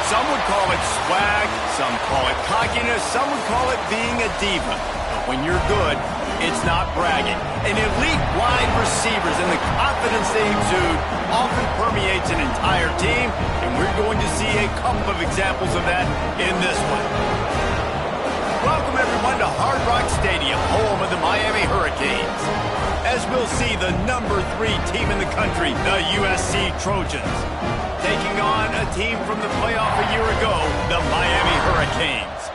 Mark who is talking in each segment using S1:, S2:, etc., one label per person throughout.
S1: Some would call it swag, some call it cockiness, some would call it being a diva. But when you're good, it's not bragging. An elite wide receivers and the confidence they exude often permeates an entire team, and we're going to see a couple of examples of that in this one. Welcome everyone to Hard Rock Stadium, home of the Miami Hurricanes. As we'll see, the number 3 team in the country, the USC Trojans, taking on a team from the playoff a year ago, the Miami Hurricanes.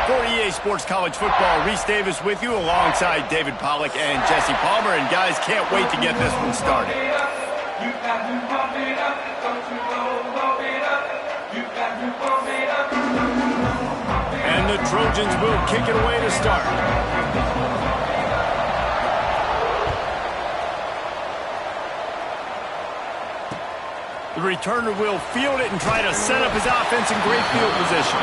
S1: For EA Sports College Football, Reese Davis with you alongside David Pollack and Jesse Palmer. And guys, can't wait to get this one started. And the Trojans will kick it away to start. The returner will field it and try to set up his offense in great field position.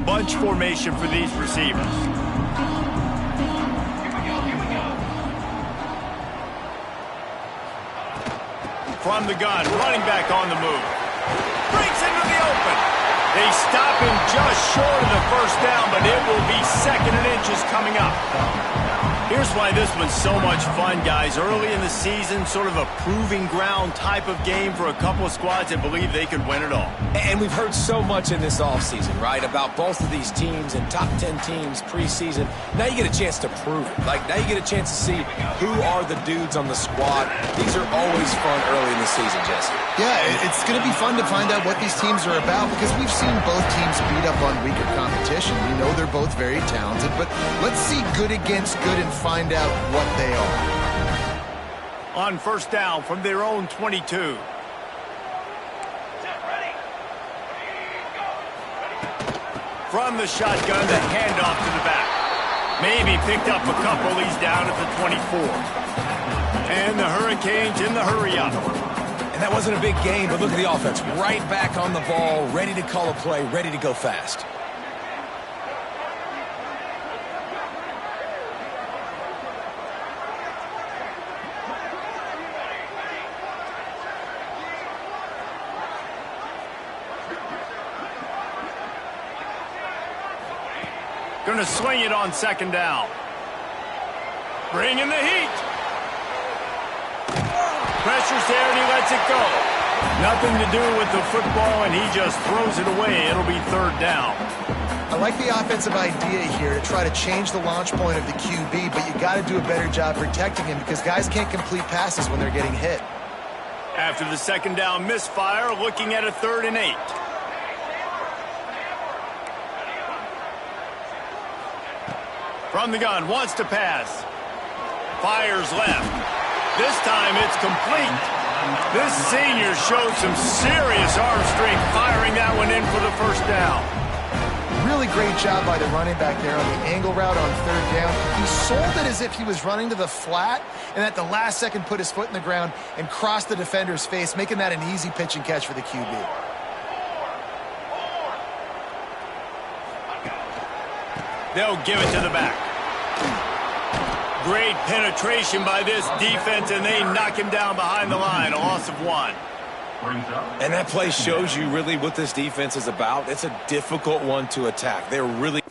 S1: Bunch formation for these receivers. From the gun, running back on the move. Breaks into the open. They stop him just short of the first down, but it will be 2nd and inches coming up. Here's why this one's so much fun, guys. Early in the season, sort of a proving ground type of game for a couple of squads that believe they could win it all.
S2: And we've heard so much in this offseason, right, about both of these teams and top 10 teams preseason. Now you get a chance to prove it. Like, now you get a chance to see who are the dudes on the squad. These are always fun early in the season, Jesse.
S3: Yeah, it's going to be fun to find out what these teams are about because we've seen both teams beat up on weaker competition. We know they're both very talented, but let's see good against good and find out what they are.
S1: On first down from their own 22. From the shotgun, the handoff to the back. Maybe picked up a couple. He's down at the 24. And the Hurricanes in the hurry-up.
S2: And that wasn't a big game, but look at the offense. Right back on the ball, ready to call a play, ready to go fast.
S1: Going to swing it on 2nd down. Bringing the heat. Pressure's there and he lets it go. Nothing to do with the football and he just throws it away. It'll be 3rd down.
S3: I like the offensive idea here to try to change the launch point of the QB, but you got to do a better job protecting him because guys can't complete passes when they're getting hit.
S1: After the 2nd down misfire, looking at a 3rd and 8. From the gun, wants to pass. Fires left. This time it's complete. This senior showed some serious arm strength firing that one in for the 1st down.
S3: Really great job by the running back there on the angle route on 3rd down. He sold it as if he was running to the flat and at the last second put his foot in the ground and crossed the defender's face, making that an easy pitch and catch for the QB.
S1: They'll give it to the back. Great penetration by this defense, and they knock him down behind the line. A loss of 1.
S2: And that play shows you really what this defense is about. It's a difficult one to attack. They're really...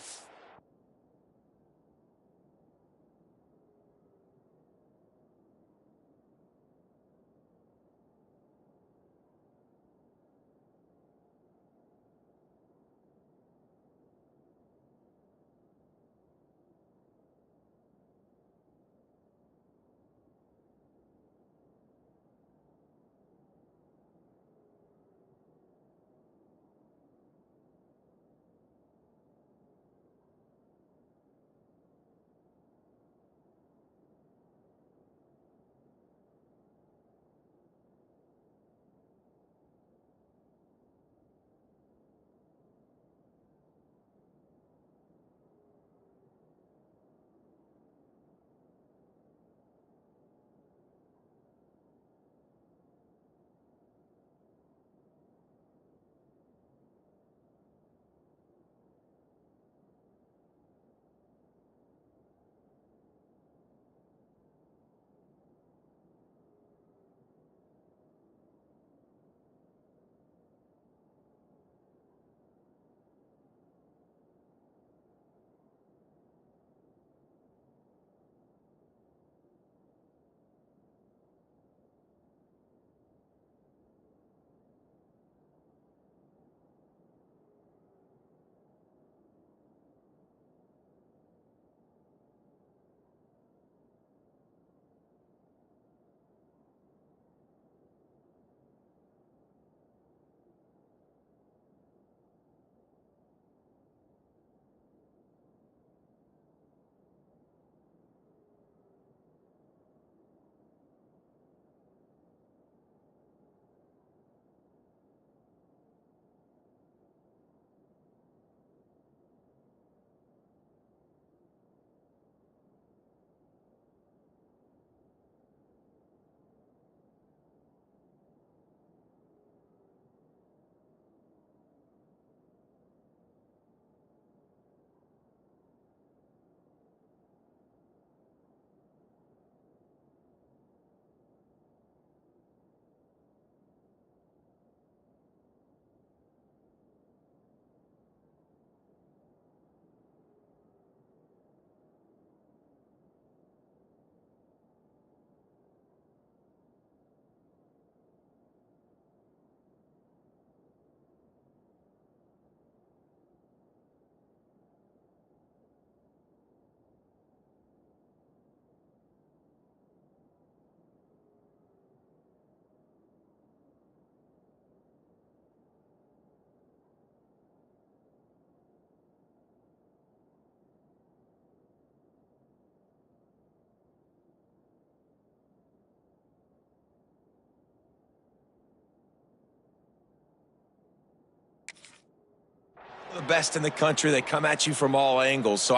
S2: The best in the country. They come at you from all angles. So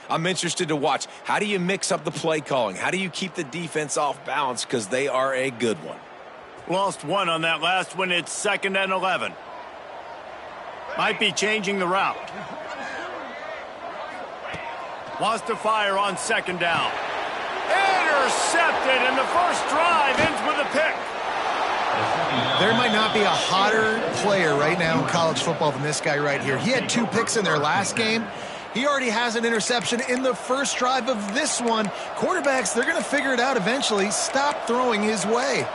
S2: I'm interested to watch. How do you mix up the play calling? How do you keep the defense off balance? Because they are a good one.
S1: Lost one on that last one. It's 2nd and 11. Might be changing the route. Wants to fire on 2nd down. Intercepted, and the first drive ends with a pick.
S3: There might not be a hotter player right now in college football than this guy right here. He had 2 picks in their last game. He already has an interception in the first drive of this one. Quarterbacks, they're going to figure it out eventually. Stop throwing his way.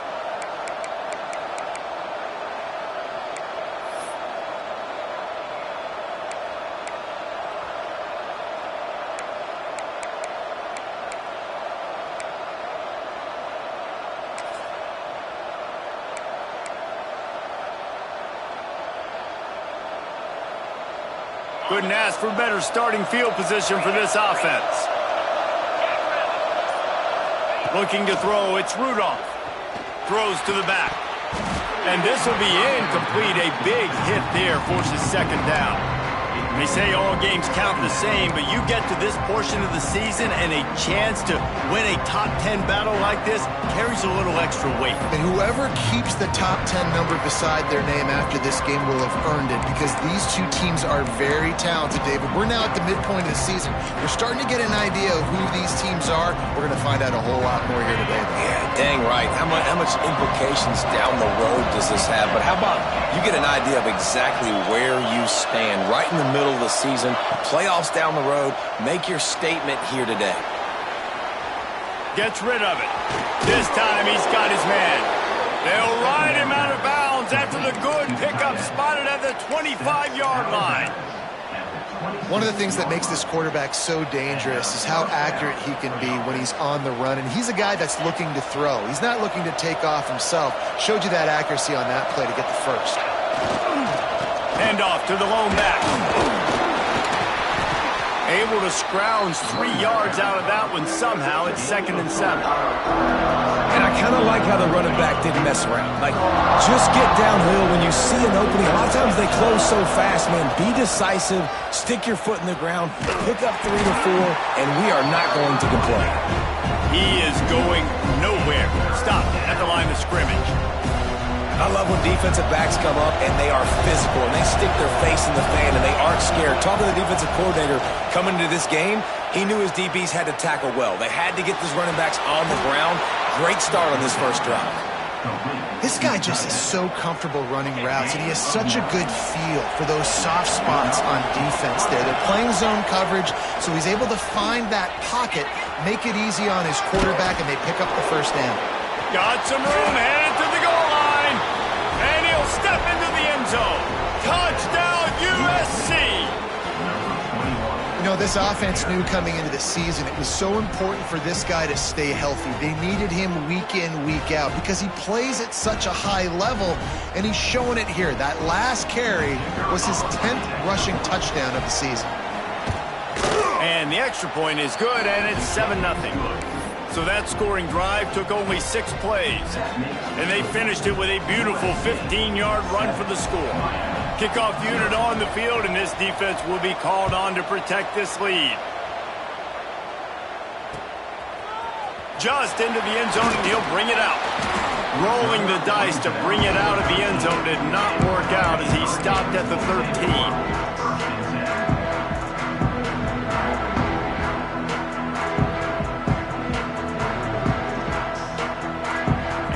S1: Couldn't ask for better starting field position for this offense. Looking to throw, it's Rudolph. Throws to the back. And this will be incomplete. A big hit there forces 2nd down. They say all games count the same, but you get to this portion of the season and a chance to win a top 10 battle like this carries a little extra weight.
S3: And whoever keeps the top 10 number beside their name after this game will have earned it, because these two teams are very talented, David. We're now at the midpoint of the season. We're starting to get an idea of who these teams are. We're going to find out a whole lot more here today, though.
S2: Yeah, dang right. How much implications down the road does this have? But how about you get an idea of exactly where you stand right in the middle of the season, playoffs down the road, make your statement here today.
S1: Gets rid of it. This time he's got his man. They'll ride him out of bounds after the good pickup spotted at the 25-yard line.
S3: One of the things that makes this quarterback so dangerous is how accurate he can be when he's on the run. And he's a guy that's looking to throw. He's not looking to take off himself. Showed you that accuracy on that play to get the first.
S1: Hand off to the lone back. Able to scrounge 3 yards out of that one somehow. It's 2nd and 7.
S2: And I kind of like how the running back didn't mess around. Like, just get downhill when you see an opening. A lot of times they close so fast, man. Be decisive, stick your foot in the ground, pick up 3 to 4, and we are not going to complain.
S1: He is going nowhere. Stop at the line of scrimmage.
S2: I love when defensive backs come up and they are physical and they stick their face in the fan and they aren't scared. Talking to the defensive coordinator coming into this game, he knew his DBs had to tackle well. They had to get these running backs on the ground. Great start on this first drive.
S3: This guy just is so comfortable running routes, and he has such a good feel for those soft spots on defense there. They're playing zone coverage, so he's able to find that pocket, make it easy on his quarterback, and they pick up the first down.
S1: Got some room, headed to the goal line, and he'll step into the end zone. Touchdown, USC!
S3: You know, this offense knew coming into the season it was so important for this guy to stay healthy. They needed him week in, week out, because he plays at such a high level, and he's showing it here. That last carry was his 10th rushing touchdown of the season.
S1: And the extra point is good, and it's 7-0. So that scoring drive took only 6 plays. And they finished it with a beautiful 15-yard run for the score. Kickoff unit on the field, and this defense will be called on to protect this lead. Just into the end zone, and he'll bring it out. Rolling the dice to bring it out of the end zone did not work out as he stopped at the 13.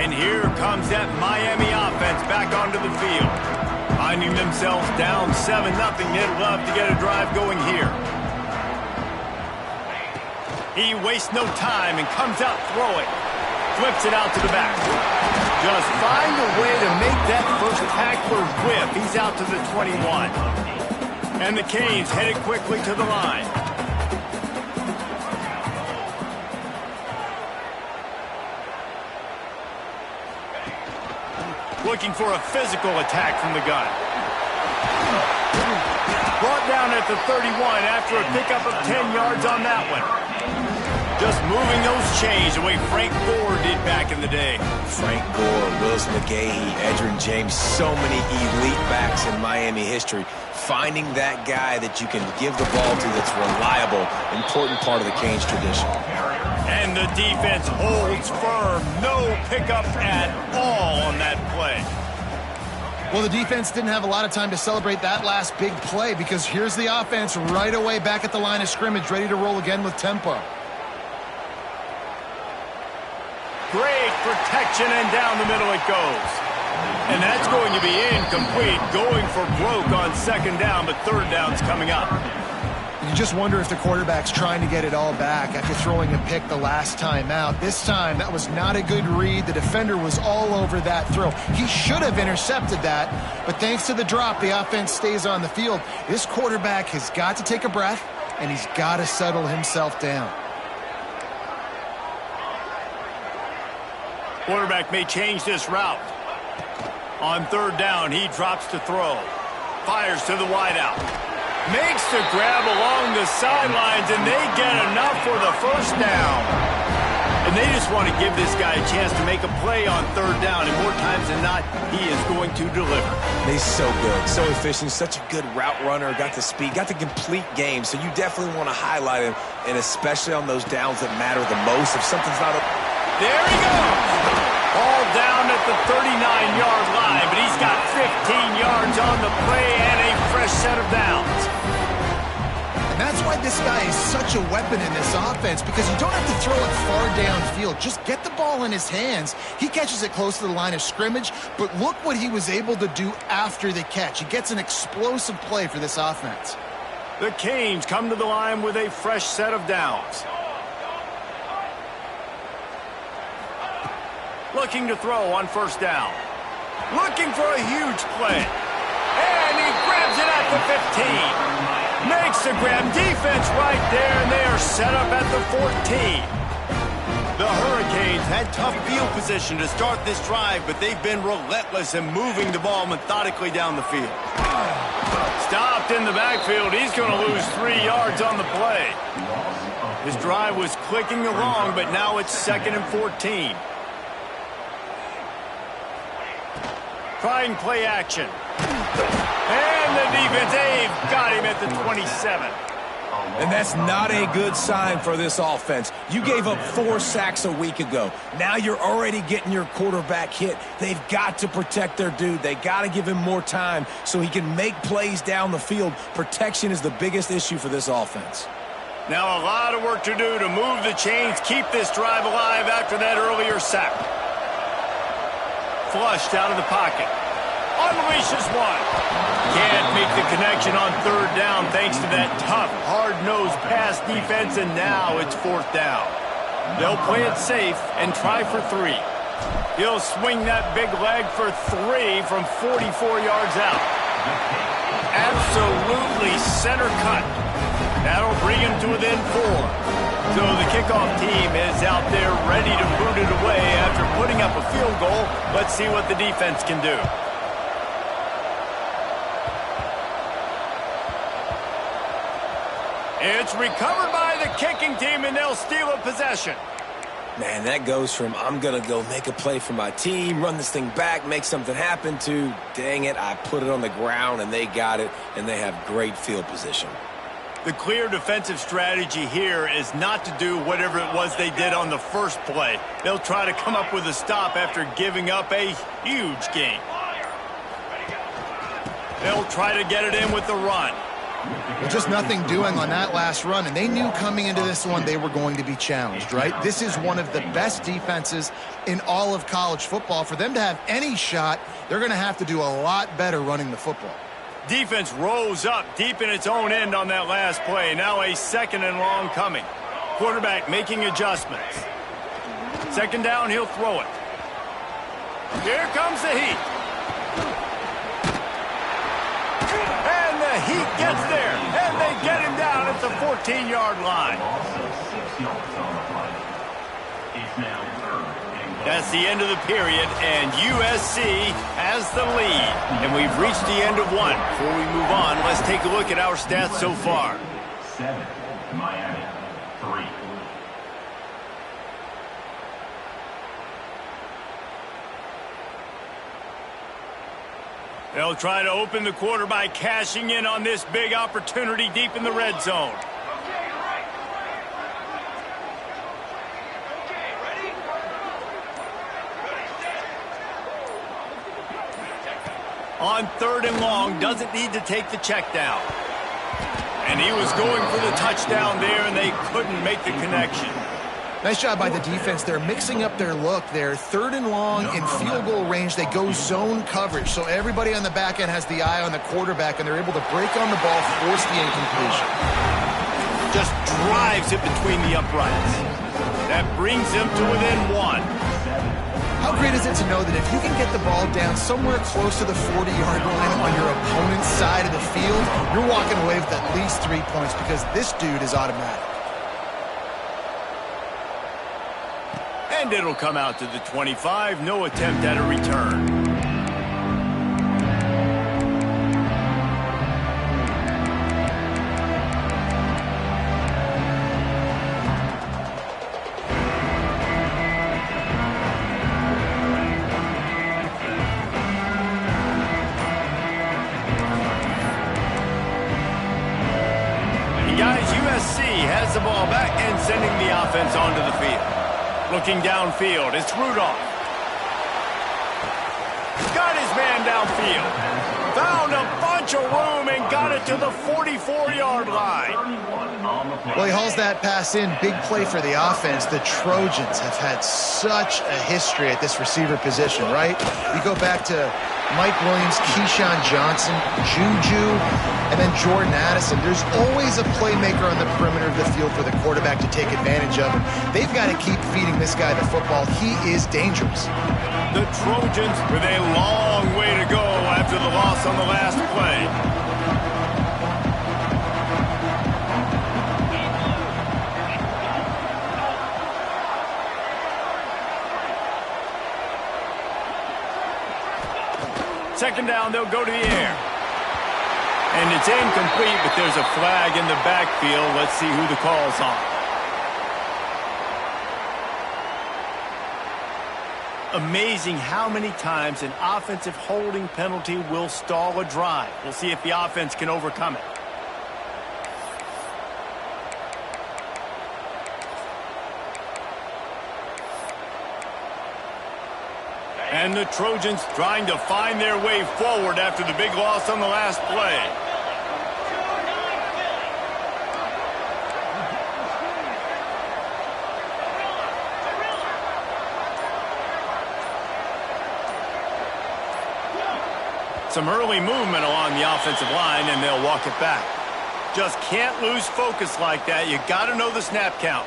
S1: And here comes that Miami offense back onto the field. Finding themselves down 7-0, they'd love to get a drive going here. He wastes no time and comes out throwing. Flips it out to the back. Just find a way to make that first tackler whiff. He's out to the 21. And the Canes headed quickly to the line. Looking for a physical attack from the gun. Brought down at the 31 after a pickup of 10 yards on that one. Just moving those chains the way Frank Gore did back in the day.
S2: Frank Gore, Willis McGahee, Edgerrin James, so many elite backs in Miami history. Finding that guy that you can give the ball to that's reliable, important part of the Canes tradition.
S1: And the defense holds firm. No pickup at all on that play.
S3: Well, the defense didn't have a lot of time to celebrate that last big play because here's the offense right away back at the line of scrimmage, ready to roll again with tempo.
S1: Great protection, and down the middle it goes. And that's going to be incomplete, going for broke on second down, but third down's coming up.
S3: You just wonder if the quarterback's trying to get it all back after throwing a pick the last time out. This time, that was not a good read. The defender was all over that throw. He should have intercepted that, but thanks to the drop, the offense stays on the field. This quarterback has got to take a breath, and he's got to settle himself down.
S1: Quarterback may change this route. On third down, he drops to throw. Fires to the wideout. Makes the grab along the sidelines, and they get enough for the first down. And they just want to give this guy a chance to make a play on third down, and more times than not, he is going to deliver.
S2: He's so good, so efficient, such a good route runner, got the speed, got the complete game, so you definitely want to highlight him, and especially on those downs that matter the most. If something's not...
S1: There he goes! All down at the 39-yard line, but he's got 15 yards on the play and a fresh set of downs.
S3: And that's why this guy is such a weapon in this offense, because you don't have to throw it far downfield. Just get the ball in his hands. He catches it close to the line of scrimmage, but look what he was able to do after the catch. He gets an explosive play for this offense.
S1: The Canes come to the line with a fresh set of downs. Looking to throw on first down. Looking for a huge play. And he grabs it at the 15. Makes the grab. Defense right there, and they are set up at the 14. The Hurricanes had tough field position to start this drive, but they've been relentless in moving the ball methodically down the field. Stopped in the backfield. He's going to lose 3 yards on the play. His drive was clicking along, but now it's 2nd and 14. Trying play action. And the defense, they've got him at the 27.
S2: And that's not a good sign for this offense. You gave up 4 sacks a week ago. Now you're already getting your quarterback hit. They've got to protect their dude. They got to give him more time so he can make plays down the field. Protection is the biggest issue for this offense.
S1: Now a lot of work to do to move the chains, keep this drive alive after that earlier sack. Flushed out of the pocket. Unleashes one. Can't make the connection on third down thanks to that tough, hard-nosed pass defense, and now it's 4th down. They'll play it safe and try for 3. He'll swing that big leg for 3 from 44 yards out. Absolutely center cut. That'll bring him to within 4. So the kickoff team is out there ready to boot it away after putting up a field goal. Let's see what the defense can do. It's recovered by the kicking team, and they'll steal a possession.
S2: Man, that goes from I'm going to go make a play for my team, run this thing back, make something happen, to dang it, I put it on the ground and they got it, and they have great field position.
S1: The clear defensive strategy here is not to do whatever it was they did on the first play. They'll try to come up with a stop after giving up a huge gain. They'll try to get it in with the run.
S3: Well, just nothing doing on that last run, and they knew coming into this one they were going to be challenged, right? This is one of the best defenses in all of college football. For them to have any shot, they're going to have to do a lot better running the football.
S1: Defense rose up deep in its own end on that last play. Now a 2nd and long coming. Quarterback making adjustments. 2nd down, he'll throw it. Here comes the heat. And the heat gets there. And they get him down at the 14-yard line. That's the end of the period, and USC has the lead. And we've reached the end of one. Before we move on, let's take a look at our stats so far.
S4: 7, Miami, 3.
S1: They'll try to open the quarter by cashing in on this big opportunity deep in the red zone. On 3rd and long, doesn't need to take the check down. And he was going for the touchdown there, and they couldn't make the connection.
S3: Nice job by the defense. They're mixing up their look there. 3rd and long in field goal range. They go zone coverage. So everybody on the back end has the eye on the quarterback, and they're able to break on the ball, force the incompletion.
S1: Just drives it between the uprights. That brings them to within 1.
S3: How great is it to know that if you can get the ball down somewhere close to the 40-yard line on your opponent's side of the field, you're walking away with at least 3 points because this dude is automatic.
S1: And it'll come out to the 25. No attempt at a return. And guys, USC has the ball back and sending the offense onto the field. Looking downfield, it's Rudolph. Got his man downfield. Found a bunch of room and got it to the 44-yard line.
S3: Well, he hauls that pass in. Big play for the offense. The Trojans have had such a history at this receiver position, right? You go back to Mike Williams, Keyshawn Johnson, Juju, and then Jordan Addison. There's always a playmaker on the perimeter of the field for the quarterback to take advantage of. They've got to keep feeding this guy the football. He is dangerous.
S1: The Trojans with a long way to go after the loss on the last play. Second down, they'll go to the air. And it's incomplete, but there's a flag in the backfield. Let's see who the call's on. Amazing how many times an offensive holding penalty will stall a drive. We'll see if the offense can overcome it. And the Trojans trying to find their way forward after the big loss on the last play. Some early movement along the offensive line, and they'll walk it back. Just can't lose focus like that. You got to know the snap count.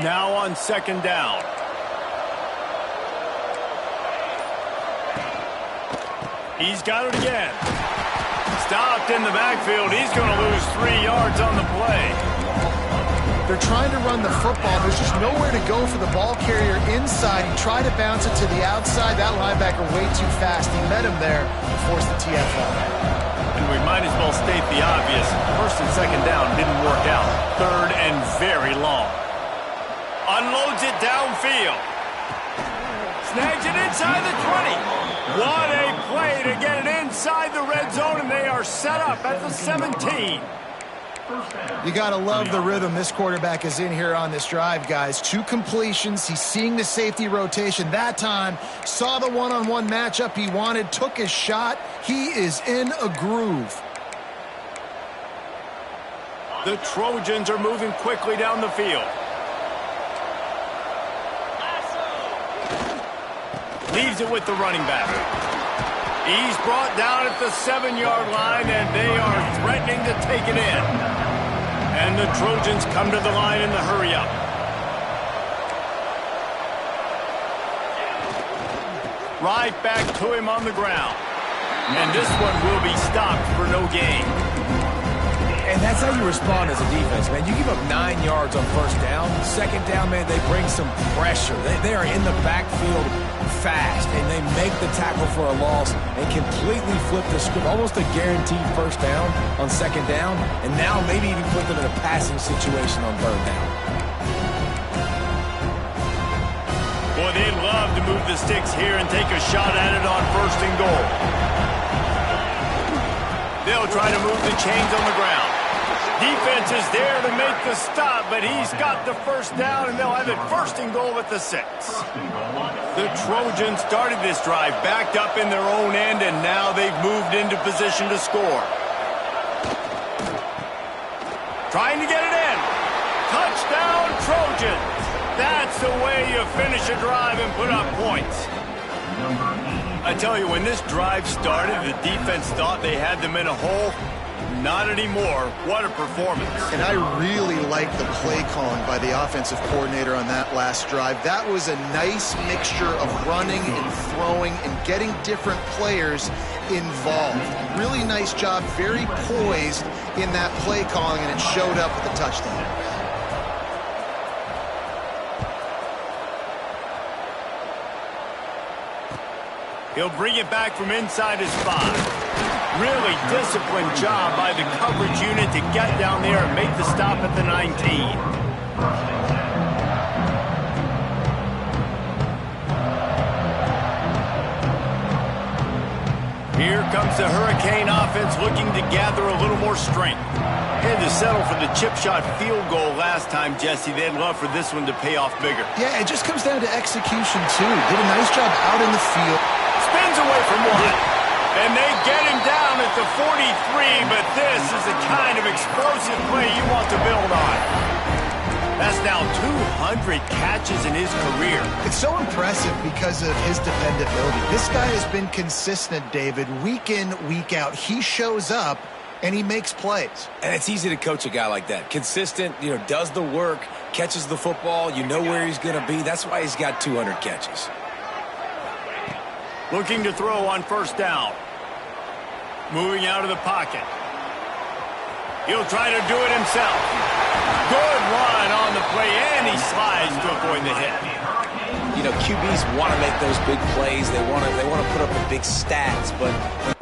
S1: Now on second down. He's got it again. Stopped in the backfield. He's going to lose 3 yards on the play.
S3: They're trying to run the football. There's just nowhere to go for the ball carrier inside. He tried to bounce it to the outside. That linebacker way too fast. He met him there and forced the TFL.
S1: And we might as well state the obvious. First and second down didn't work out. Third and very long. Unloads it downfield. Snags it inside the 20. What a play to get it inside the red zone, and they are set up at the 17.
S3: You got to love the rhythm this quarterback is in here on this drive, guys. 2 completions. He's seeing the safety rotation that time. Saw the one-on-one matchup he wanted. Took his shot. He is in a groove.
S1: The Trojans are moving quickly down the field. Leaves it with the running back. He's brought down at the 7-yard line, and they are threatening to take it in. And the Trojans come to the line in the hurry-up. Right back to him on the ground. And this one will be stopped for no gain.
S2: And that's how you respond as a defense, man. You give up 9 yards on first down. Second down, man, they bring some pressure. They are in the backfield fast, and they make the tackle for a loss and completely flip the script, almost a guaranteed first down on second down, and now maybe even put them in a passing situation on third down.
S1: Boy, they'd love to move the sticks here and take a shot at it on first and goal. They'll try to move the chains on the ground. Defense is there to make the stop, but he's got the first down, and they'll have it first and goal at the 6. The Trojans started this drive backed up in their own end, and now they've moved into position to score. Trying to get it in. Touchdown, Trojans. That's the way you finish a drive and put up points. I tell you, when this drive started, the defense thought they had them in a hole. Not anymore. What a performance.
S3: And I really like the play calling by the offensive coordinator on that last drive. That was a nice mixture of running and throwing and getting different players involved. Really nice job, very poised in that play calling, and it showed up with a touchdown.
S1: He'll bring it back from inside his 5. Really disciplined job by the coverage unit to get down there and make the stop at the 19. Here comes the Hurricane offense looking to gather a little more strength. Had to settle for the chip shot field goal last time, Jesse. They'd love for this one to pay off bigger.
S3: Yeah, it just comes down to execution, too. Did a nice job out in the field.
S1: Spins away from one. And they get him down at the 43, but this is the kind of explosive play you want to build on. That's now 200 catches in his career.
S3: It's so impressive because of his dependability. This guy has been consistent, David, week in, week out. He shows up, and he makes plays.
S2: And it's easy to coach a guy like that. Consistent, does the work, catches the football, you know where he's going to be. That's why he's got 200 catches.
S1: Looking to throw on first down. Moving out of the pocket. He'll try to do it himself. Good run on the play, and he slides to avoid the hit.
S2: QBs want to make those big plays. They want to put up the big stats, but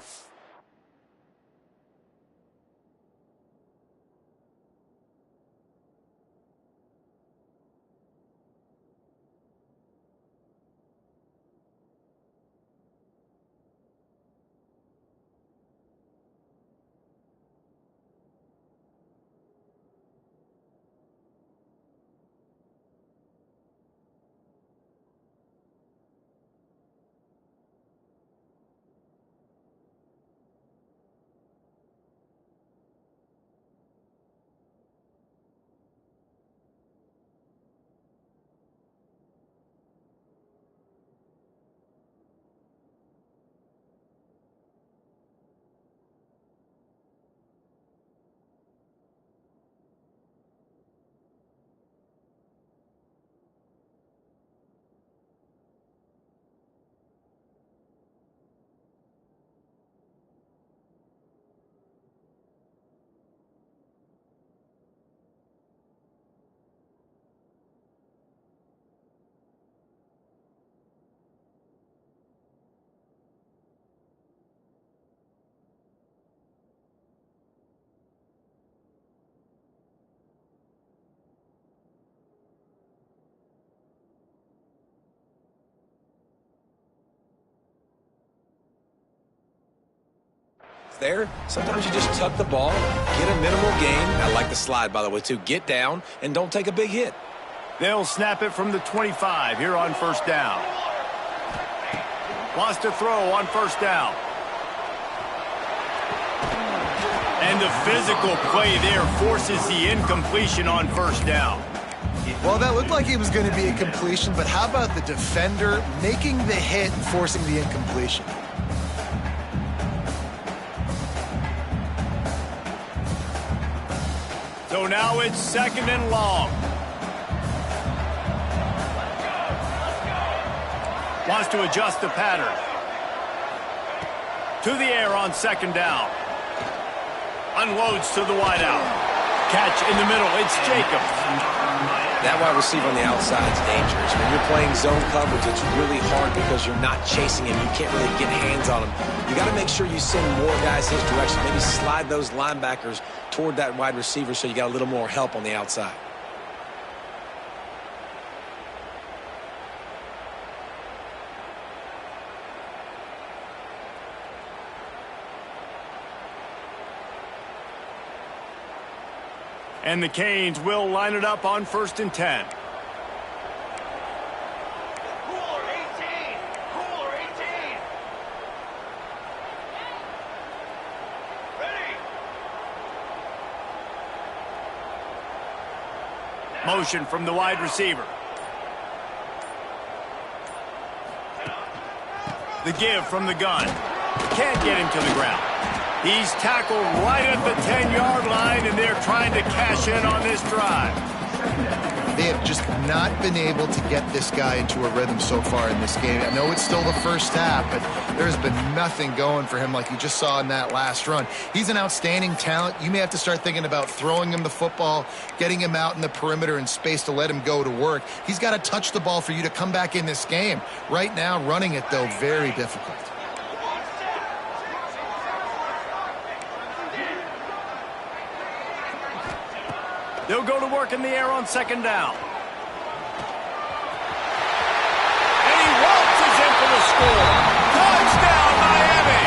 S2: there, sometimes you just tuck the ball, get a minimal gain. I like the slide, by the way, too. Get down and don't take a big hit.
S1: They'll snap it from the 25 here on first down. Wants to throw on first down. And the physical play there forces the incompletion on first down.
S3: Well, that looked like it was going to be a completion, but how about the defender making the hit and forcing the incompletion?
S1: So now it's second and long. Wants to adjust the pattern. To the air on second down. Unloads to the wideout. Catch in the middle. It's Jacobs.
S2: That wide receiver on the outside is dangerous. When you're playing zone coverage, it's really hard because you're not chasing him. You can't really get hands on him. You got to make sure you send more guys his direction. Maybe slide those linebackers toward that wide receiver so you got a little more help on the outside.
S1: And the Canes will line it up on 1st and 10.
S4: Cooler 18! Cooler 18! Ready!
S1: Motion from the wide receiver. The give from the gun. Can't get him to the ground. He's tackled right at the 10-yard line, and they're trying to cash in on this drive.
S3: They have just not been able to get this guy into a rhythm so far in this game. I know it's still the first half, but there's been nothing going for him like you just saw in that last run. He's an outstanding talent. You may have to start thinking about throwing him the football, getting him out in the perimeter and space to let him go to work. He's got to touch the ball for you to come back in this game. Right now, running it, though, very difficult.
S1: They'll go to work in the air on 2nd down. And he waltzes in for the score. Touchdown, Miami!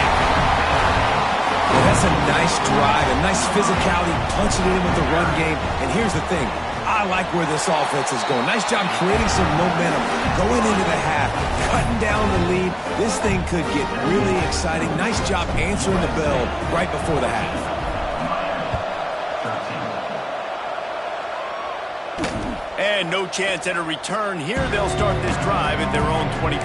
S2: Well, that's a nice drive, a nice physicality, punching it in with the run game. And here's the thing. I like where this offense is going. Nice job creating some momentum, going into the half, cutting down the lead. This thing could get really exciting. Nice job answering the bell right before the half.
S1: And no chance at a return here. They'll start this drive at their own 25.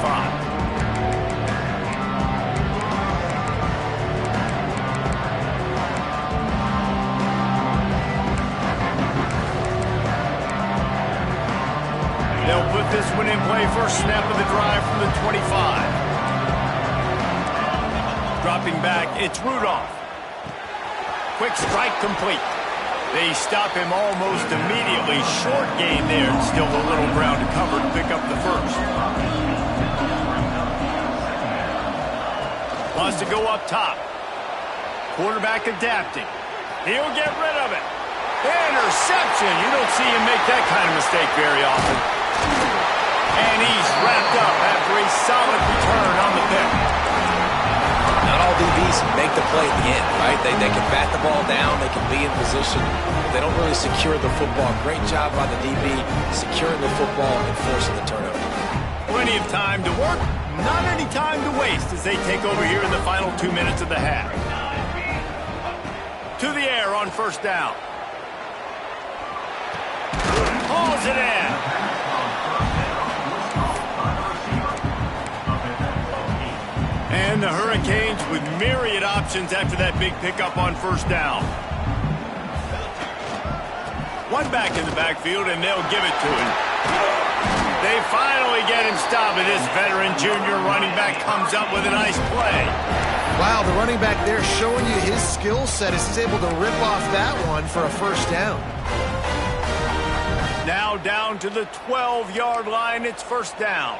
S1: They'll put this one in play. First snap of the drive from the 25. Dropping back, it's Rudolph. Quick strike complete. They stop him almost immediately. Short gain there, and still a little ground to cover to pick up the first. Wants to go up top. Quarterback adapting. He'll get rid of it. Interception. You don't see him make that kind of mistake very often. And he's wrapped up after a solid return on the pick.
S2: Not all DBs make the play at the end, right? They can bat the ball down, they can be in position, but they don't really secure the football. Great job by the DB securing the football and forcing the turnover.
S1: Plenty of time to work, not any time to waste as they take over here in the final 2 minutes of the half. To the air on 1st down. Hauls it in. And the Hurricanes with myriad options after that big pickup on 1st down. One back in the backfield, and they'll give it to him. They finally get him stopped, and this veteran junior running back comes up with a nice play.
S3: Wow, the running back there showing you his skill set as he's able to rip off that one for a 1st down.
S1: Now down to the 12-yard line, it's 1st down.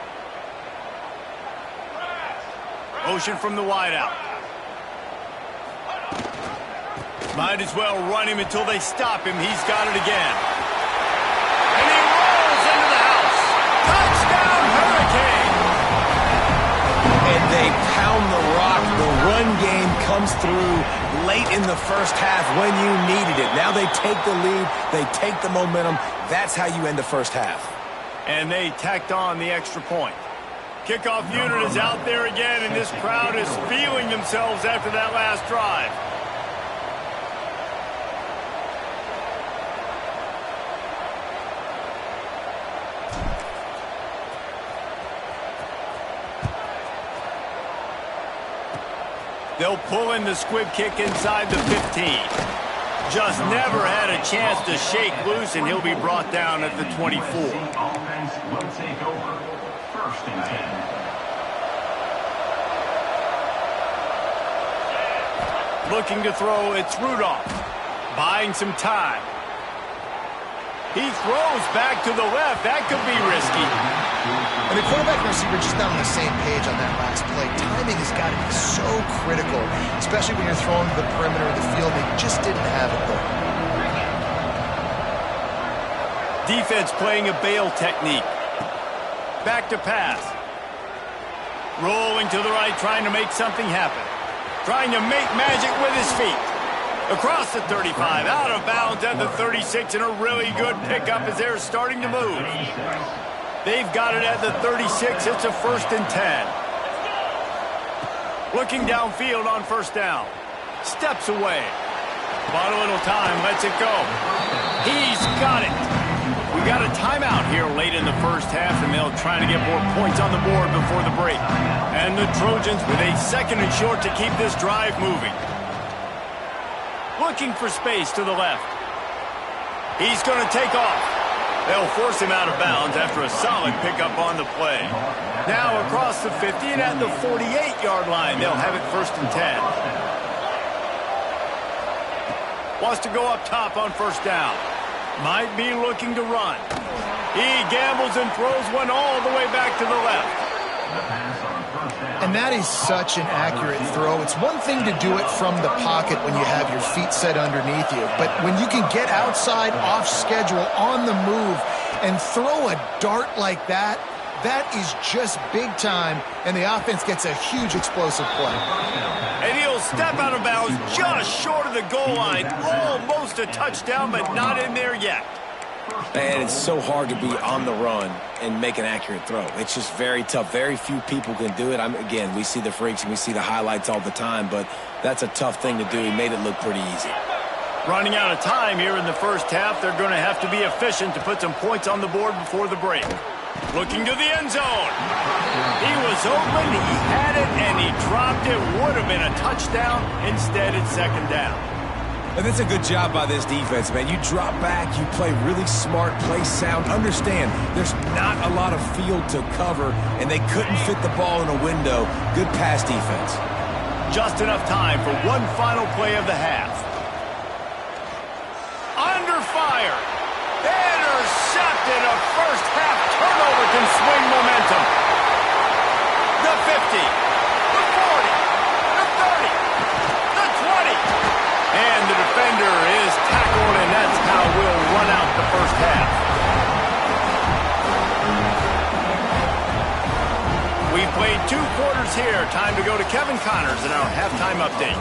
S1: Motion from the wideout. Might as well run him until they stop him. He's got it again. And he rolls into the house. Touchdown, Hurricane!
S2: And they pound the rock. The run game comes through late in the first half when you needed it. Now they take the lead. They take the momentum. That's how you end the first half.
S1: And they tacked on the extra point. Kickoff unit is out there again, and this crowd is feeling themselves after that last drive. They'll pull in the squib kick inside the 15. Just never had a chance to shake loose, and he'll be brought down at the 24.
S5: Offense will take over. 1st and 10.
S1: Looking to throw, it's Rudolph. Buying some time. He throws back to the left. That could be risky.
S3: And the quarterback and receiver just not on the same page on that last play. Timing has got to be so critical, especially when you're throwing to the perimeter of the field. They just didn't have it there.
S1: Defense playing a bail technique. Back to pass. Rolling to the right, trying to make something happen. Trying to make magic with his feet. Across the 35, out of bounds at the 36, and a really good pickup as they're starting to move. They've got it at the 36. It's a 1st and 10. Looking downfield on 1st down. Steps away. Bought a little time, lets it go. He's got it. We got a timeout here late in the 1st half, and they'll try to get more points on the board before the break. And the Trojans with a 2nd and short to keep this drive moving. Looking for space to the left. He's going to take off. They'll force him out of bounds after a solid pickup on the play. Now across the 50 and at the 48-yard line, they'll have it 1st and 10. Wants to go up top on 1st down. Might be looking to run. He gambles and throws one all the way back to the left.
S3: And that is such an accurate throw. It's one thing to do it from the pocket when you have your feet set underneath you, but when you can get outside, off schedule, on the move, and throw a dart like that, that is just big time, and the offense gets a huge explosive play.
S1: And he'll step out of bounds just short of the goal line. Almost a touchdown, but not in there yet.
S2: And it's so hard to be on the run and make an accurate throw. It's just very tough. Very few people can do it. Again, we see the freaks and we see the highlights all the time, but that's a tough thing to do. He made it look pretty easy.
S1: Running out of time here in the 1st half. They're going to have to be efficient to put some points on the board before the break. Looking to the end zone. He was open, he had it, and he dropped it. Would have been a touchdown. Instead, it's 2nd down.
S2: And that's a good job by this defense, man. You drop back, you play really smart, play sound. Understand, there's not a lot of field to cover, and they couldn't fit the ball in a window. Good pass defense.
S1: Just enough time for one final play of the half. Under fire. Intercepted. A 1st half turnover can swing momentum. The 50. The 40. The 30. The 20. And the defender is tackled, and that's how we'll run out the 1st half. We've played 2 quarters here. Time to go to Kevin Connors in our halftime update.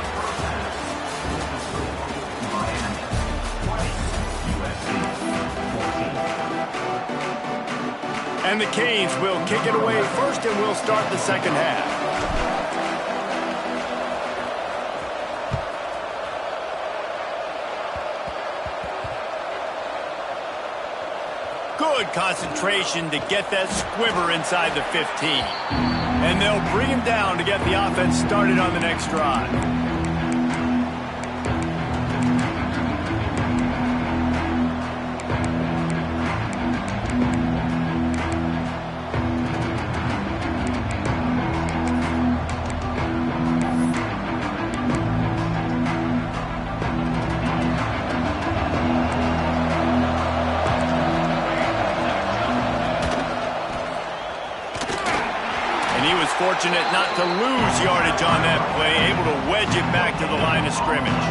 S1: And the Canes will kick it away first, and we'll start the 2nd half. Good concentration to get that squibber inside the 15. And they'll bring him down to get the offense started on the next drive. Fortunate not to lose yardage on that play, able to wedge it back to the line of scrimmage.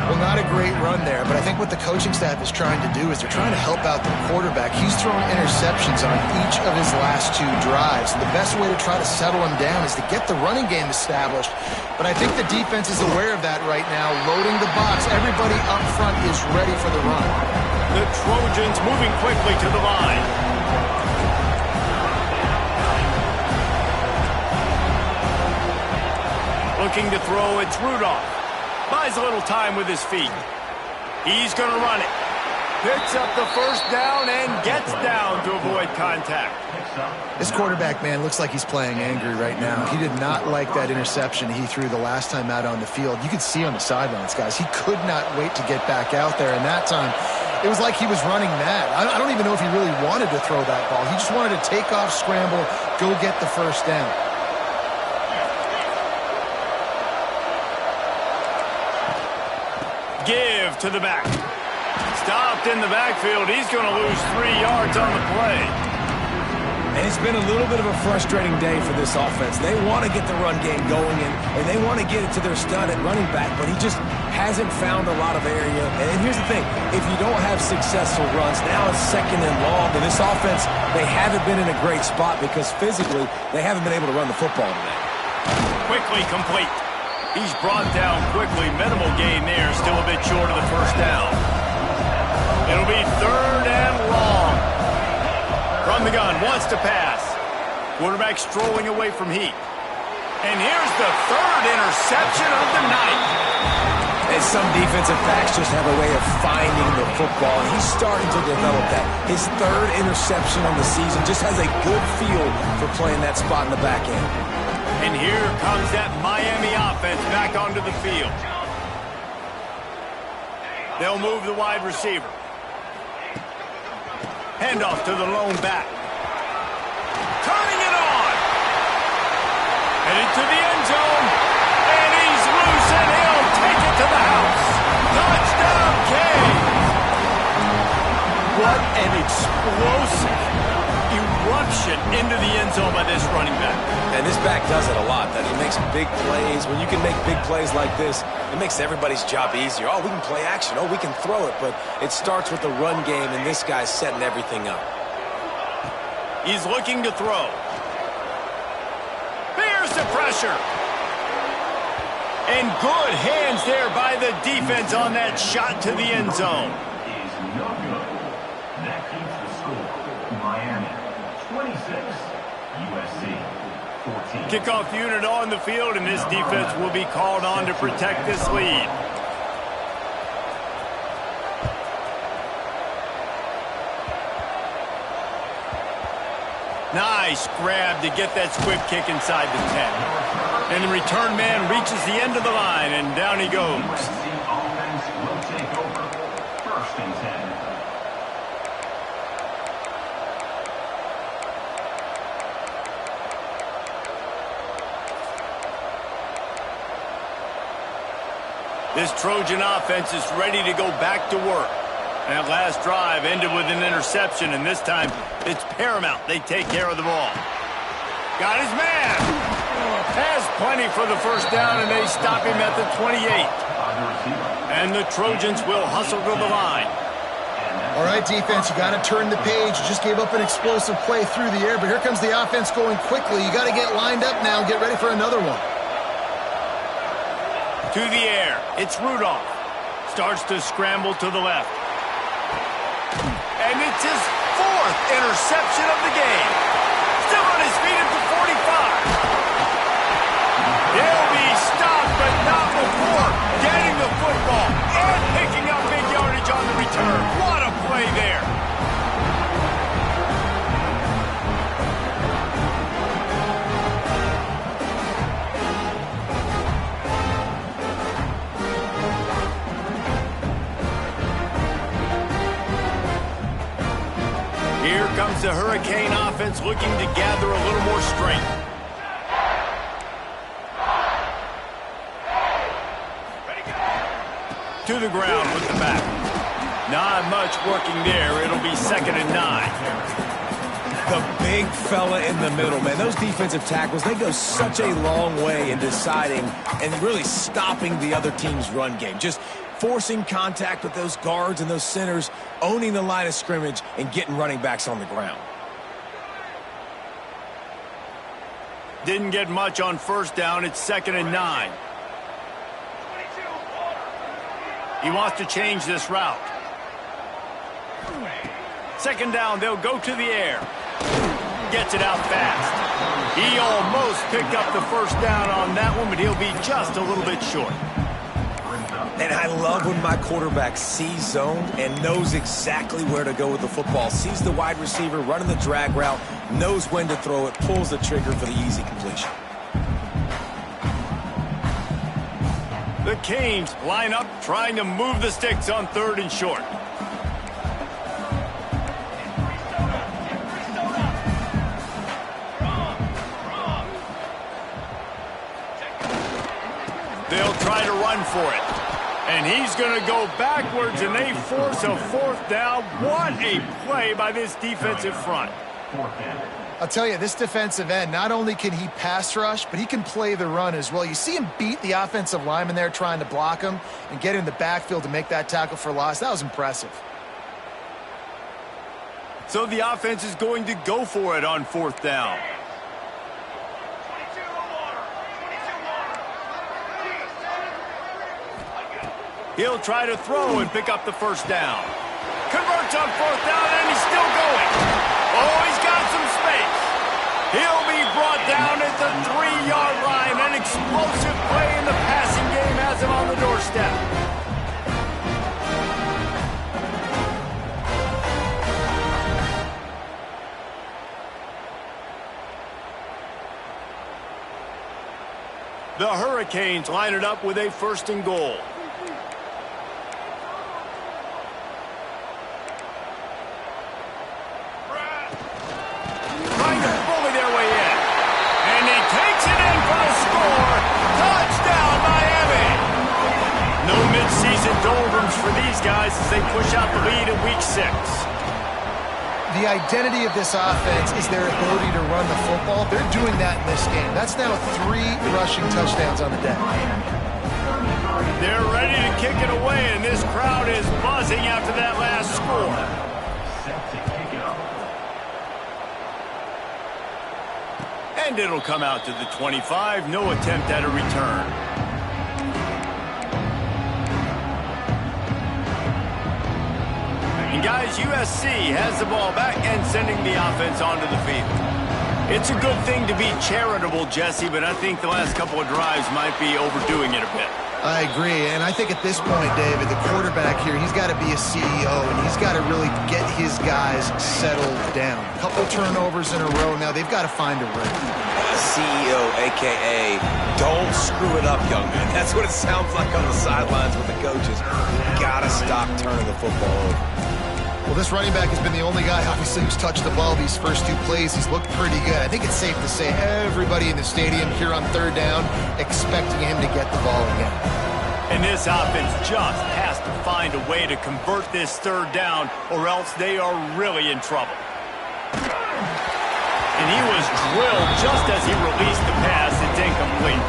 S3: Well, not a great run there, but I think what the coaching staff is trying to do is they're trying to help out the quarterback. He's thrown interceptions on each of his last 2 drives. And the best way to try to settle him down is to get the running game established. But I think the defense is aware of that right now, loading the box. Everybody up front is ready for the run.
S1: The Trojans moving quickly to the line. Looking to throw, it's Rudolph. Buys a little time with his feet. He's going to run it. Picks up the 1st down and gets down to avoid contact.
S3: This quarterback, man, looks like he's playing angry right now. He did not like that interception he threw the last time out on the field. You could see on the sidelines, guys. He could not wait to get back out there, and that time it was like he was running mad. I don't even know if he really wanted to throw that ball. He just wanted to take off, scramble, go get the 1st down.
S1: Give to the back. stopped in the backfield. He's going to lose 3 yards on the play.
S2: And it's been a little bit of a frustrating day for this offense. They want to get the run game going, and they want to get it to their stud at running back, but he just hasn't found a lot of area. And here's the thing. If you don't have successful runs, now it's 2nd and long. And this offense, they haven't been in a great spot because physically they haven't been able to run the football today.
S1: Quickly complete. He's brought down quickly. Minimal gain there. Still a bit short of the first down. It'll be 3rd and long. From the gun, wants to pass. Quarterback strolling away from heat. And here's the 3rd interception of the night.
S2: And some defensive backs just have a way of finding the football, and he's starting to develop that. His 3rd interception on the season just has a good feel for playing that spot in the back end.
S1: And here comes that Miami offense back onto the field. They'll move the wide receiver. Handoff to the lone back. Turning it on. Headed to the end zone. And he's loose, and he'll take it to the house. Touchdown, Canes. What an explosive eruption into the end zone by this running back.
S2: And this back does it a lot. That he makes big plays. When you can make big plays like this, it makes everybody's job easier. Oh, we can play action. Oh, we can throw it. But it starts with the run game, and this guy's setting everything up.
S1: He's looking to throw. Here's the pressure. And good hands there by the defense on that shot to the end zone.
S5: Is no good. That keeps the score. Miami 26, USC 14.
S1: Kickoff unit on the field, and this defense will be called on to protect this lead. Nice grab to get that squib kick inside the 10. And the return man reaches the end of the line, and down he goes.
S5: USC offense will take over. 1st and 10.
S1: This Trojan offense is ready to go back to work. That last drive ended with an interception, and this time it's paramount they take care of the ball. Got his man. Has plenty for the first down, and they stop him at the 28. And the Trojans will hustle to the line.
S3: All right, defense, you got to turn the page. You just gave up an explosive play through the air, but here comes the offense going quickly. You got to get lined up now and get ready for another one.
S1: To the air. It's Rudolph. Starts to scramble to the left. And it's his 4th interception of the game. Still on his feet at the 45. He'll be stopped, but not before getting the football and picking up big yardage on the return. What a play there. Here comes the Hurricane offense looking to gather a little more strength. To the ground with the back. Not much working there. It'll be 2nd and 9.
S2: The big fella in the middle, man. Those defensive tackles, they go such a long way in deciding and really stopping the other team's run game. Just forcing contact with those guards and those centers, owning the line of scrimmage, and getting running backs on the ground.
S1: Didn't get much on first down. It's 2nd and 9. He wants to change this route. 2nd down, they'll go to the air. Gets it out fast. He almost picked up the first down on that one, but he'll be just a little bit short.
S2: And I love when my quarterback sees zone and knows exactly where to go with the football. Sees the wide receiver running the drag route, knows when to throw it, pulls the trigger for the easy completion.
S1: The Canes line up, trying to move the sticks on 3rd and short. They'll try to run for it. And he's going to go backwards, and they force a fourth down. What a play by this defensive front.
S3: I'll tell you, this defensive end, not only can he pass rush, but he can play the run as well. You see him beat the offensive lineman there trying to block him and get in the backfield to make that tackle for loss. That was impressive.
S1: So the offense is going to go for it on fourth down. He'll try to throw and pick up the first down. Converts on fourth down, and he's still going. Oh, he's got some space. He'll be brought down at the 3-yard line. An explosive play in the passing game has him on the doorstep. The Hurricanes line it up with a first and goal. Trying to bully their way in. And he takes it in for the score. Touchdown, Miami. No midseason doldrums for these guys as they push out the lead in Week 6.
S3: The identity of this offense is their ability to run the football. They're doing that in this game. That's now 3 rushing touchdowns on the day.
S1: They're ready to kick it away, and this crowd is buzzing after that last score. And it'll come out to the 25. No attempt at a return. And guys, USC has the ball back and sending the offense onto the field. It's a good thing to be charitable, Jesse, but I think the last couple of drives might be overdoing it a bit.
S3: I agree, and I think at this point, David, the quarterback here, he's got to be a CEO, and he's got to really get his guys settled down. A couple turnovers in a row now. They've got to find a rhythm.
S2: CEO, a.k.a. don't screw it up, young man. That's what it sounds like on the sidelines with the coaches. You got to stop turning the football over.
S3: Well, this running back has been the only guy, obviously, who's touched the ball these first 2 plays. He's looked pretty good. I think it's safe to say everybody in the stadium here on third down expecting him to get the ball again.
S1: And this offense just has to find a way to convert this third down, or else they are really in trouble. And he was drilled just as he released the pass. It's incomplete.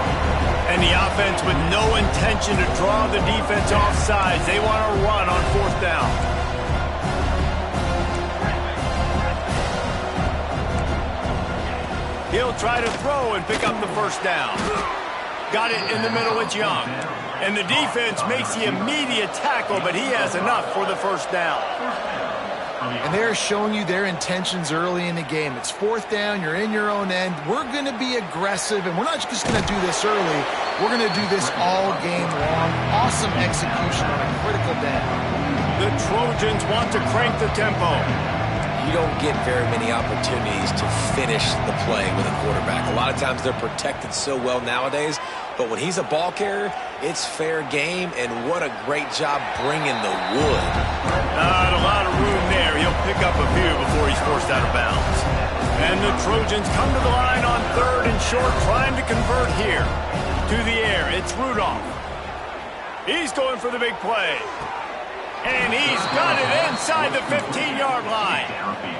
S1: And the offense with no intention to draw the defense off sides. They want to run on fourth down. He'll try to throw and pick up the first down. Got it in the middle, it's Young. And the defense makes the immediate tackle, but he has enough for the first down.
S3: And they're showing you their intentions early in the game. It's fourth down, you're in your own end. We're going to be aggressive, and we're not just going to do this early. We're going to do this all game long. Awesome execution on a critical down.
S1: The Trojans want to crank the tempo.
S2: You don't get very many opportunities to finish the play with a quarterback. A lot of times they're protected so well nowadays, but when he's a ball carrier, it's fair game, and what a great job bringing the wood.
S1: Not a lot of room there. He'll pick up a few before he's forced out of bounds. And the Trojans come to the line on third and short, trying to convert here. To the air, it's Rudolph. He's going for the big play. And he's got it inside the 15-yard line.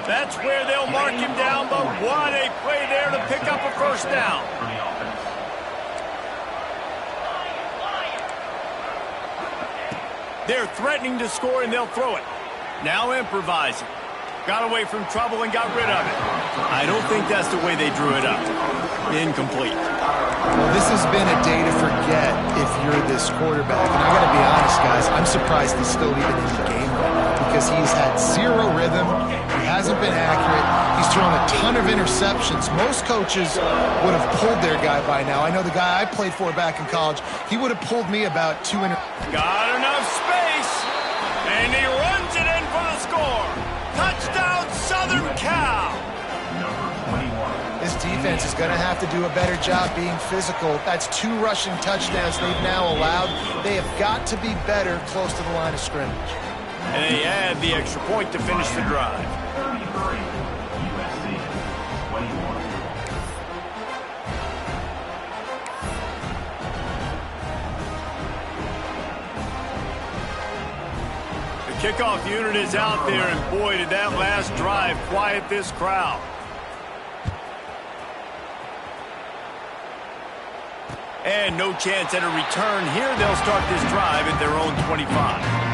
S1: That's where they'll mark him down, but what a play there to pick up a first down. They're threatening to score, and they'll throw it. Now improvising. Got away from trouble and got rid of it. I don't think that's the way they drew it up. Incomplete.
S3: Well, this has been a day to forget if you're this quarterback. And I got to be honest, guys, I'm surprised he's still even in the game right now because he's had zero rhythm. He hasn't been accurate. He's thrown a ton of interceptions. Most coaches would have pulled their guy by now. I know the guy I played for back in college, he would have pulled me about 2 interceptions.
S1: Got enough space, and he runs it in for the score. Touchdown, Southern Cal.
S3: This defense is going to have to do a better job being physical. That's 2 rushing touchdowns they've now allowed. They have got to be better close to the line of scrimmage.
S1: And they add the extra point to finish the drive.
S5: 33, USC 21.
S1: Kickoff unit is out there, and boy, did that last drive quiet this crowd. And no chance at a return here. They'll start this drive at their own 25.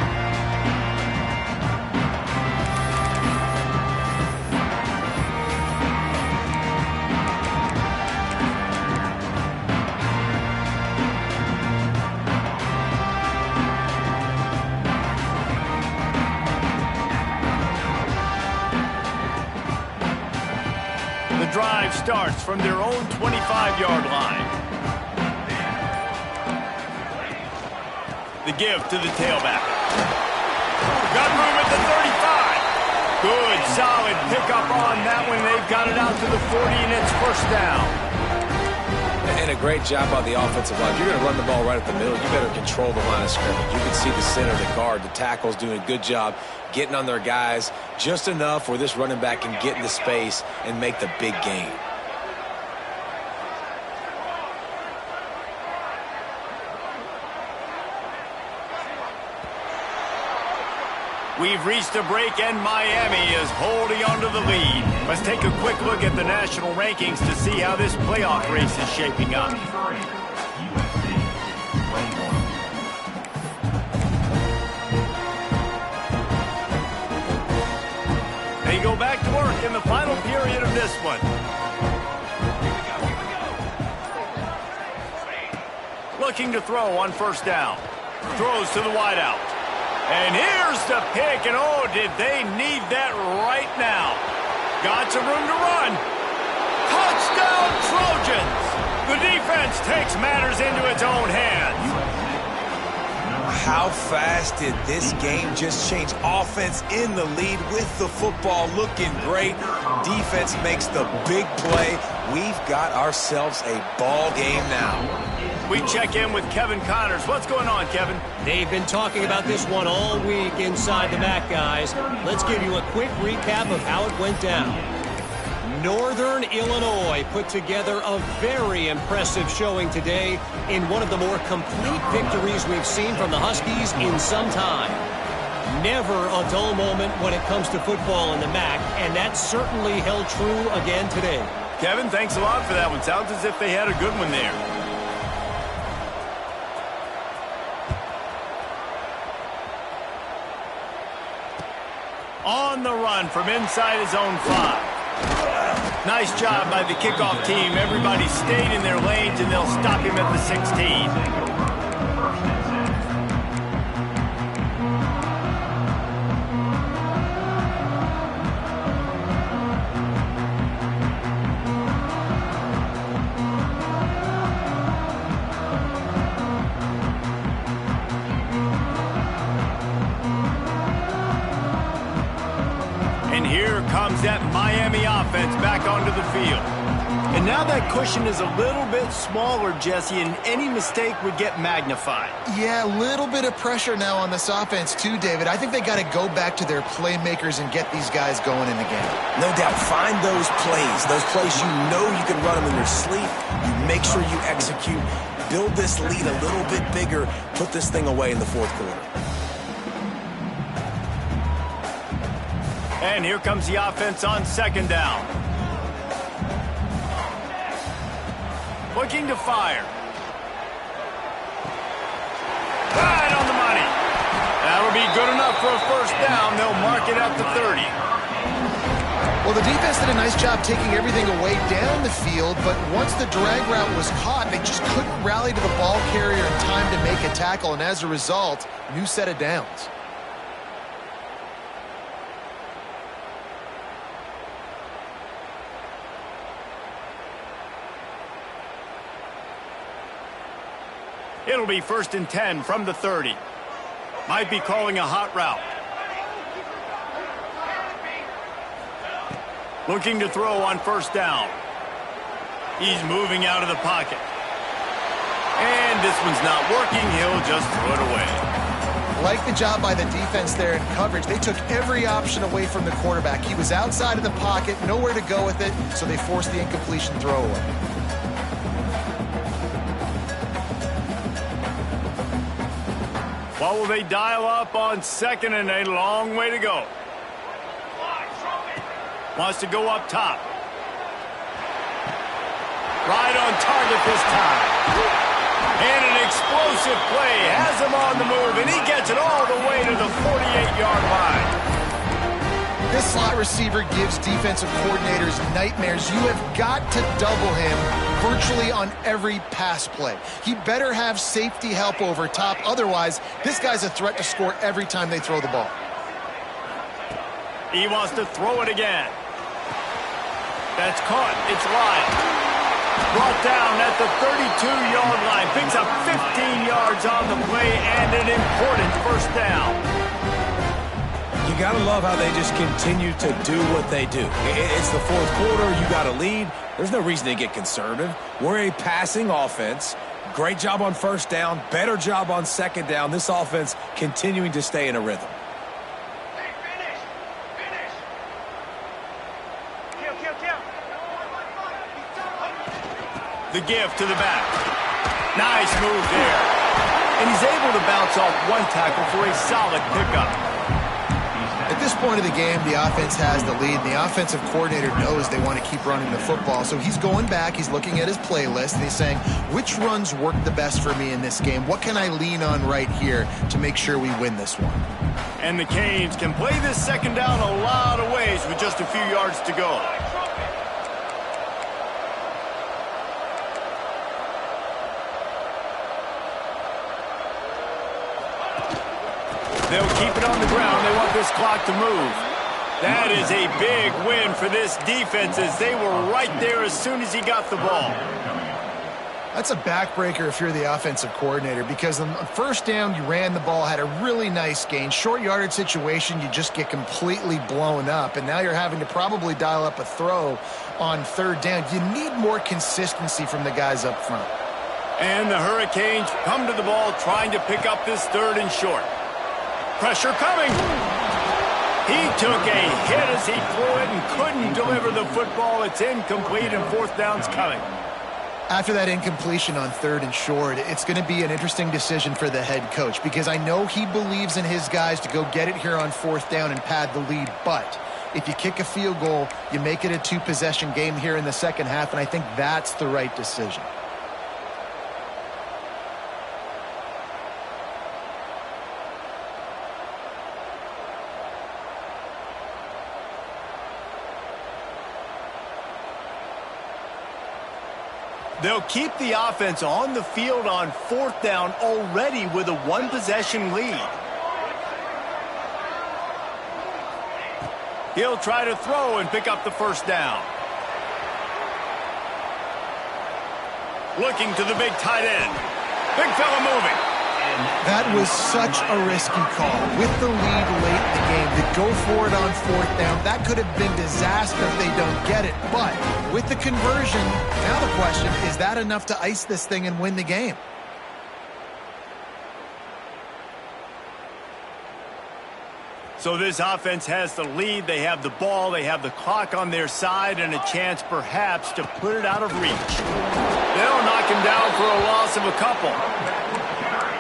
S1: The drive starts from their own 25-yard line. The give to the tailback. Got room at the 35. Good, solid pickup on that one. They've got it out to the 40, and it's first down.
S2: And a great job by the offensive line. If you're going to run the ball right at the middle, you better control the line of scrimmage. You can see the center, the guard, the tackle's doing a good job getting on their guys just enough where this running back can get into space and make the big gain.
S1: We've reached a break, and Miami is holding on to the lead. Let's take a quick look at the national rankings to see how this playoff race is shaping up.
S5: USC, 21.
S1: They go back to work in the final period of this one. Looking to throw on first down. Throws to the wideout. And here's the pick, and oh, did they need that right now. Got some room to run. Touchdown, Trojans! The defense takes matters into its own hands.
S2: How fast did this game just change? Offense in the lead with the football looking great. Defense makes the big play. We've got ourselves a ball game now.
S1: We check in with Kevin Connors. What's going on, Kevin?
S6: They've been talking about this one all week inside the MAC, guys. Let's give you a quick recap of how it went down. Northern Illinois put together a very impressive showing today in one of the more complete victories we've seen from the Huskies in some time. Never a dull moment when it comes to football in the MAC, and that certainly held true again today.
S1: Kevin, thanks a lot for that one. Sounds as if they had a good one there. On the run from inside his own 5. Nice job by the kickoff team. Everybody stayed in their lanes, and they'll stop him at the 16. Comes that Miami offense back onto the field. And now that cushion is a little bit smaller, Jesse, and any mistake would get magnified.
S3: Yeah, a little bit of pressure now on this offense too, David. I think they got to go back to their playmakers and get these guys going in the game.
S2: No doubt. Find those plays you know you can run them in your sleep. You make sure you execute. Build this lead a little bit bigger. Put this thing away in the fourth quarter.
S1: And here comes the offense on second down. Looking to fire. Right on the money. That'll be good enough for a first down. They'll mark it at the 30.
S3: Well, the defense did a nice job taking everything away down the field, but once the drag route was caught, they just couldn't rally to the ball carrier in time to make a tackle, and as a result, new set of downs.
S1: It'll be 1st and 10 from the 30. Might be calling a hot route. Looking to throw on first down. He's moving out of the pocket. And this one's not working. He'll just throw it away.
S3: Like the job by the defense there in coverage. They took every option away from the quarterback. He was outside of the pocket, nowhere to go with it, so they forced the incompletion throwaway.
S1: What will they dial up on second and a long way to go? Wants to go up top. Right on target this time. And an explosive play has him on the move, and he gets it all the way to the 48-yard line.
S3: This slot receiver gives defensive coordinators nightmares. You have got to double him virtually on every pass play. He better have safety help over top. Otherwise, this guy's a threat to score every time they throw the ball.
S1: He wants to throw it again. That's caught. It's live. Brought down at the 32-yard line. Picks up 15 yards on the play and an important first down.
S2: You got to love how they just continue to do what they do. It's the fourth quarter. You got to lead. There's no reason to get conservative. We're a passing offense. Great job on first down. Better job on second down. This offense continuing to stay in a rhythm.
S4: Hey, finish! Kill.
S1: The give to the back. Nice move there. And he's able to bounce off one tackle for a solid pickup.
S3: At this point of the game, the offense has the lead. The offensive coordinator knows they want to keep running the football. So he's going back, he's looking at his playlist, and he's saying, which runs work the best for me in this game? What can I lean on right here to make sure we win this one?
S1: And the Canes can play this second down a lot of ways with just a few yards to go. They'll keep it on the ground. They want this clock to move. That is a big win for this defense as they were right there as soon as he got the ball.
S3: That's a backbreaker if you're the offensive coordinator, because on first down, you ran the ball, had a really nice gain. Short yardage situation, you just get completely blown up, and now you're having to probably dial up a throw on third down. You need more consistency from the guys up front.
S1: And the Hurricanes come to the ball trying to pick up this third and short. Pressure coming. He took a hit as he threw it and couldn't deliver the football. It's incomplete and fourth down's coming.
S3: After that incompletion on third and short, it's going to be an interesting decision for the head coach, because I know he believes in his guys to go get it here on fourth down and pad the lead. But if you kick a field goal, you make it a two-possession game here in the second half, and I think that's the right decision.
S1: They'll keep the offense on the field on fourth down already with a one-possession lead. He'll try to throw and pick up the first down. Looking to the big tight end. Big fella moving.
S3: That was such a risky call. With the lead late in the game, to go for it on fourth down, that could have been disaster if they don't get it. But with the conversion, now the question, is that enough to ice this thing and win the game?
S1: So this offense has the lead. They have the ball. They have the clock on their side and a chance perhaps to put it out of reach. They'll knock him down for a loss of a couple.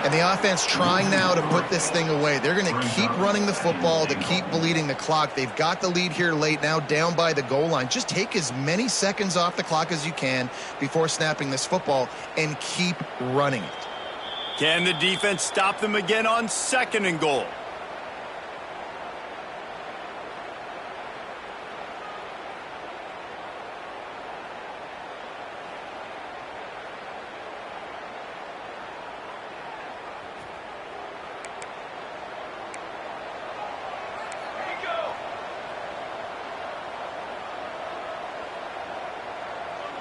S3: And the offense trying now to put this thing away. They're going to keep running the football to keep bleeding the clock. They've got the lead here late, now down by the goal line. Just take as many seconds off the clock as you can before snapping this football and keep running it.
S1: Can the defense stop them again on second and goal?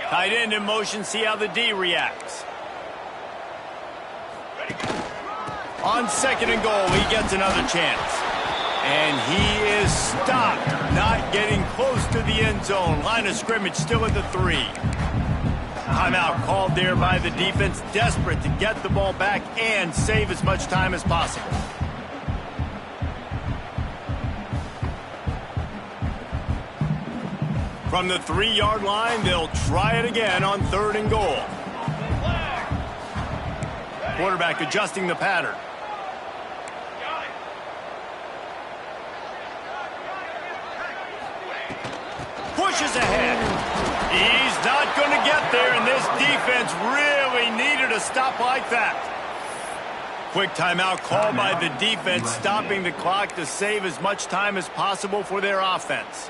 S1: Tight end in motion, see how the D reacts. On second and goal, he gets another chance. And he is stopped, not getting close to the end zone. Line of scrimmage still at the 3. Timeout called there by the defense, desperate to get the ball back and save as much time as possible. From the 3-yard line, they'll try it again on third and goal. Quarterback adjusting the pattern. pushes ahead. He's not going to get there, and this defense really needed a stop like that. Quick timeout called by the defense, stopping the clock to save as much time as possible for their offense.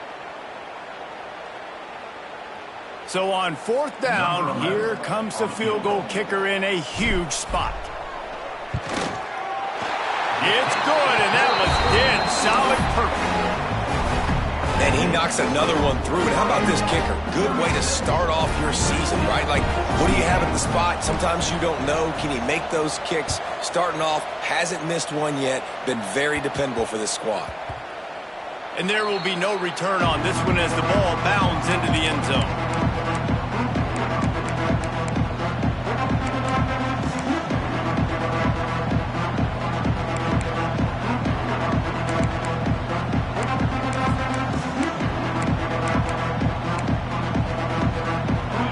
S1: So on 4th down, here comes the field goal kicker in a huge spot. It's good, and that was dead solid perfect.
S2: And he knocks another one through. And how about this kicker? Good way to start off your season, right? Like, what do you have at the spot? Sometimes you don't know. Can he make those kicks? Starting off, hasn't missed one yet. Been very dependable for this squad.
S1: And there will be no return on this one as the ball bounds into the end zone.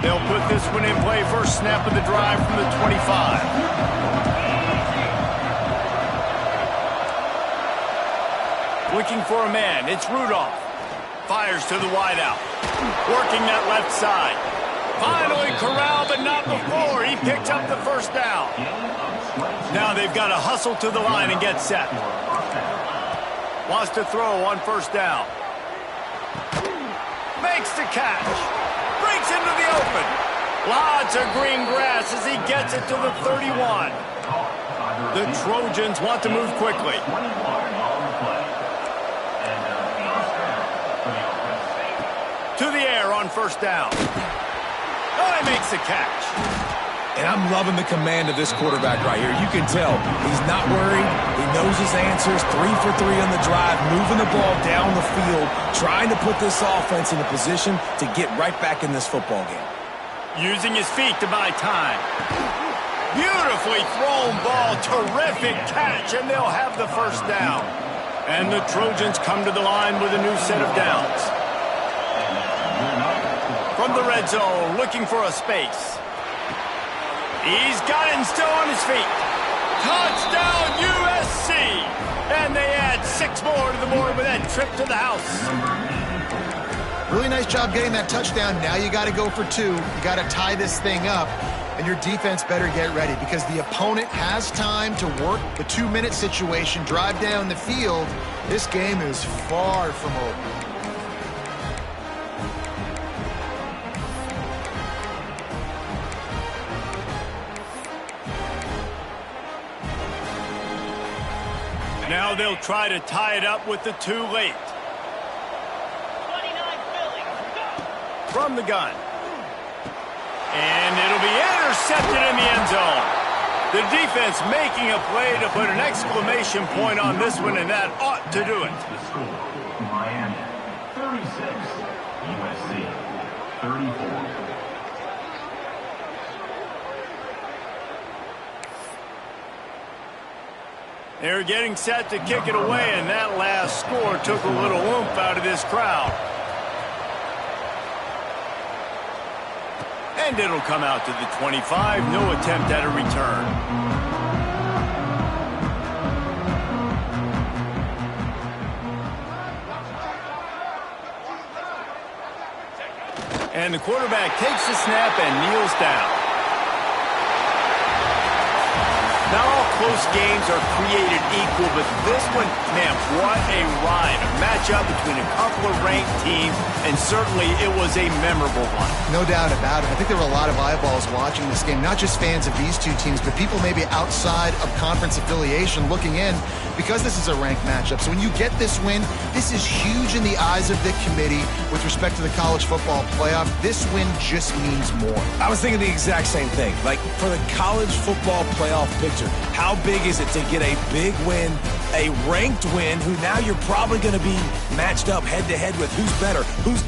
S1: They'll put this one in play. First snap of the drive from the 25. Looking for a man. It's Rudolph. Fires to the wideout. Working that left side. Finally corralled, but not before. He picks up the first down. Now they've got to hustle to the line and get set. Wants to throw on first down. Makes the catch. Breaks into the open. Lots of green grass as he gets it to the 31. The Trojans want to move quickly. To the air on first down. Oh, he makes the catch.
S2: And I'm loving the command of this quarterback right here. You can tell he's not worried. He knows his answers. 3 for 3 on the drive, moving the ball down the field, trying to put this offense in a position to get right back in this football game.
S1: Using his feet to buy time. Beautifully thrown ball. Terrific catch, and they'll have the first down. And the Trojans come to the line with a new set of downs. From the red zone, looking for a space. He's got it and still on his feet. Touchdown, USC! And they add 6 more to the board with that trip to the house.
S3: Really nice job getting that touchdown. Now you got to go for 2. You got to tie this thing up, and your defense better get ready because the opponent has time to work the 2-minute situation, drive down the field. This game is far from over.
S1: Now they'll try to tie it up with the 2 late.
S4: 29 Philly.
S1: From the gun. And it'll be intercepted in the end zone. The defense making a play to put an exclamation point on this one, and that ought to do it.
S5: The score, Miami 36, USC 34.
S1: They're getting set to kick it away, and that last score took a little oomph out of this crowd. And it'll come out to the 25. No attempt at a return. And the quarterback takes the snap and kneels down. Not all close games are created equal, but this one, man, what a ride. A matchup between a couple of ranked teams, and certainly it was a memorable one.
S3: No doubt about it. I think there were a lot of eyeballs watching this game, not just fans of these two teams, but people maybe outside of conference affiliation looking in because this is a ranked matchup. So when you get this win, this is huge in the eyes of the committee with respect to the college football playoff. This win just means more.
S2: I was thinking the exact same thing. Like, for the college football playoff picture, how big is it to get a big win, a ranked win, who now you're probably going to be matched up head-to-head with who's better, who's